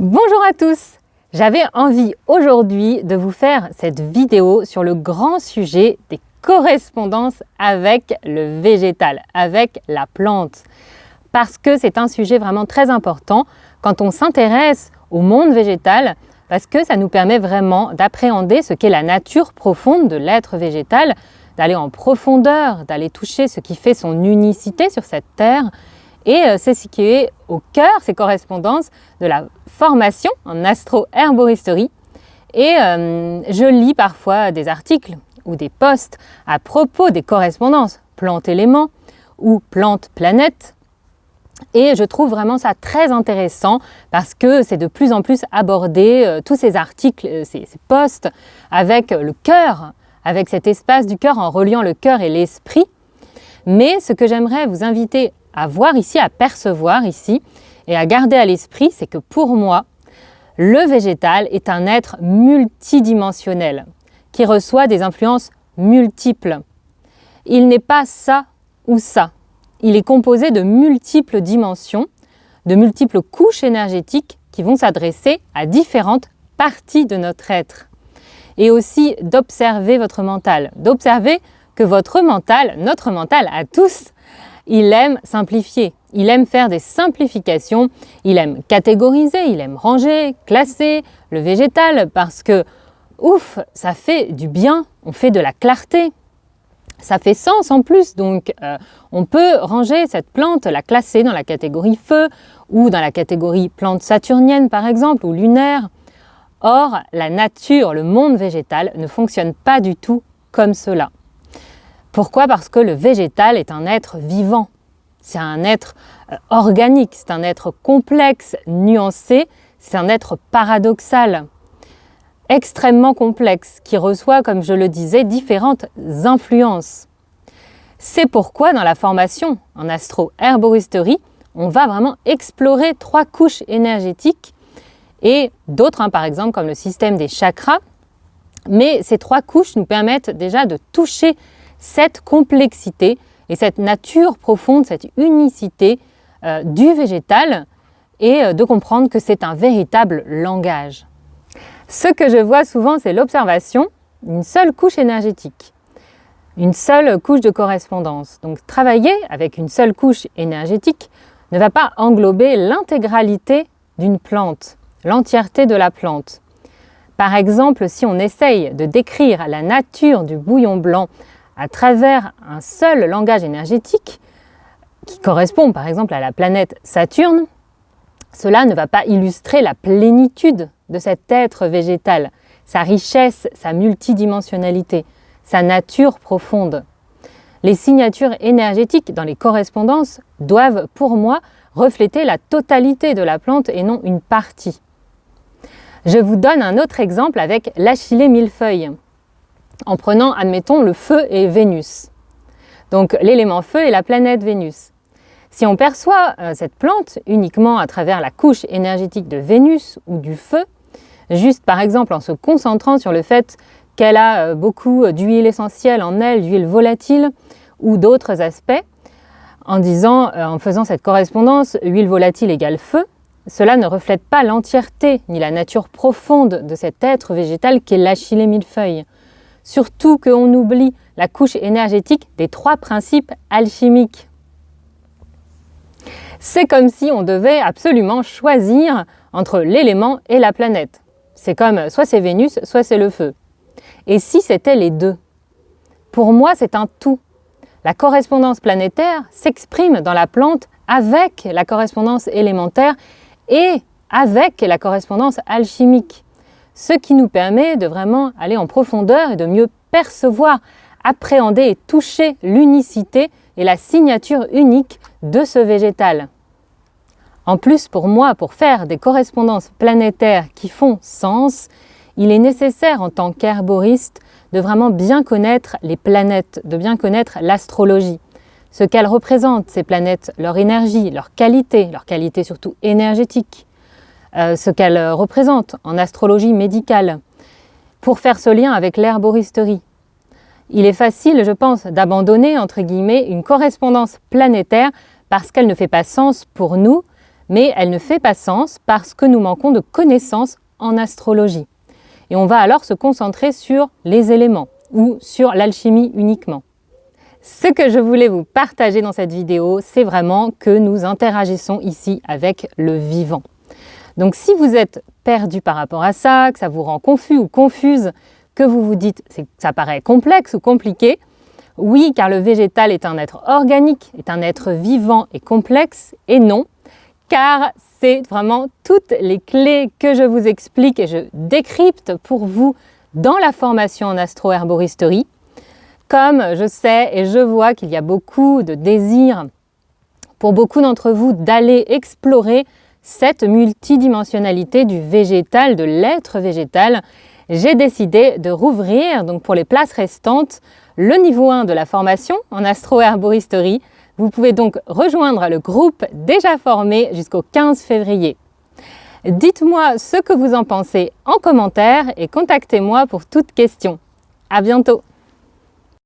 Bonjour à tous! J'avais envie aujourd'hui de vous faire cette vidéo sur le grand sujet des correspondances avec le végétal, avec la plante. Parce que c'est un sujet vraiment très important quand on s'intéresse au monde végétal, parce que ça nous permet vraiment d'appréhender ce qu'est la nature profonde de l'être végétal, d'aller en profondeur, d'aller toucher ce qui fait son unicité sur cette terre. Et c'est ce qui est au cœur, ces correspondances, de la formation en astro-herboristerie. Et je lis parfois des articles ou des posts à propos des correspondances plante-élément ou plante-planète. Et je trouve vraiment ça très intéressant parce que c'est de plus en plus abordé, tous ces articles, ces posts, avec le cœur, avec cet espace du cœur en reliant le cœur et l'esprit. Mais ce que j'aimerais vous inviter à voir ici, à percevoir ici et à garder à l'esprit, c'est que pour moi, le végétal est un être multidimensionnel qui reçoit des influences multiples. Il n'est pas ça ou ça. Il est composé de multiples dimensions, de multiples couches énergétiques qui vont s'adresser à différentes parties de notre être. Et aussi d'observer votre mental, d'observer que votre mental, notre mental à tous, il aime simplifier, il aime faire des simplifications, il aime catégoriser, il aime ranger, classer le végétal parce que, ouf, ça fait du bien, on fait de la clarté. Ça fait sens en plus, donc on peut ranger cette plante, la classer dans la catégorie feu ou dans la catégorie plante saturnienne par exemple ou lunaire. Or, la nature, le monde végétal ne fonctionne pas du tout comme cela. Pourquoi ? Parce que le végétal est un être vivant, c'est un être organique, c'est un être complexe, nuancé, c'est un être paradoxal, extrêmement complexe, qui reçoit, comme je le disais, différentes influences. C'est pourquoi dans la formation en astro-herboristerie, on va vraiment explorer 3 couches énergétiques et d'autres, par exemple comme le système des chakras. Mais ces 3 couches nous permettent déjà de toucher cette complexité et cette nature profonde, cette unicité du végétal et de comprendre que c'est un véritable langage. Ce que je vois souvent, c'est l'observation d'une seule couche énergétique, une seule couche de correspondance. Donc travailler avec une seule couche énergétique ne va pas englober l'intégralité d'une plante, l'entièreté de la plante. Par exemple, si on essaye de décrire la nature du bouillon blanc à travers un seul langage énergétique, qui correspond par exemple à la planète Saturne, cela ne va pas illustrer la plénitude de cet être végétal, sa richesse, sa multidimensionnalité, sa nature profonde. Les signatures énergétiques dans les correspondances doivent, pour moi, refléter la totalité de la plante et non une partie. Je vous donne un autre exemple avec l'achillée millefeuille, en prenant, admettons, le feu et Vénus. Donc l'élément feu est la planète Vénus. Si on perçoit cette plante uniquement à travers la couche énergétique de Vénus ou du feu, juste par exemple en se concentrant sur le fait qu'elle a beaucoup d'huile essentielle en elle, d'huile volatile ou d'autres aspects, en faisant cette correspondance huile volatile égale feu, cela ne reflète pas l'entièreté ni la nature profonde de cet être végétal qu'est l'achillée millefeuille. Surtout qu'on oublie la couche énergétique des 3 principes alchimiques. C'est comme si on devait absolument choisir entre l'élément et la planète. C'est comme soit c'est Vénus, soit c'est le feu. Et si c'était les deux ? Pour moi, c'est un tout. La correspondance planétaire s'exprime dans la plante avec la correspondance élémentaire et avec la correspondance alchimique. Ce qui nous permet de vraiment aller en profondeur et de mieux percevoir, appréhender et toucher l'unicité et la signature unique de ce végétal. En plus, pour moi, pour faire des correspondances planétaires qui font sens, il est nécessaire en tant qu'herboriste de vraiment bien connaître les planètes, de bien connaître l'astrologie, ce qu'elles représentent, ces planètes, leur énergie, leur qualité surtout énergétique, ce qu'elles représentent en astrologie médicale, pour faire ce lien avec l'herboristerie. Il est facile, je pense, d'abandonner, entre guillemets, une correspondance planétaire parce qu'elle ne fait pas sens pour nous, mais elle ne fait pas sens parce que nous manquons de connaissances en astrologie. Et on va alors se concentrer sur les éléments ou sur l'alchimie uniquement. Ce que je voulais vous partager dans cette vidéo, c'est vraiment que nous interagissons ici avec le vivant. Donc si vous êtes perdu par rapport à ça, que ça vous rend confus ou confuse, que vous vous dites que ça paraît complexe ou compliqué, oui, car le végétal est un être organique, est un être vivant et complexe, et non, car c'est vraiment toutes les clés que je vous explique et je décrypte pour vous dans la formation en astro-herboristerie. Comme je sais et je vois qu'il y a beaucoup de désir pour beaucoup d'entre vous d'aller explorer cette multidimensionnalité du végétal, de l'être végétal, j'ai décidé de rouvrir, donc pour les places restantes, le niveau 1 de la formation en astro-herboristerie. Vous pouvez donc rejoindre le groupe déjà formé jusqu'au 15 février. Dites-moi ce que vous en pensez en commentaire et contactez-moi pour toute question. À bientôt!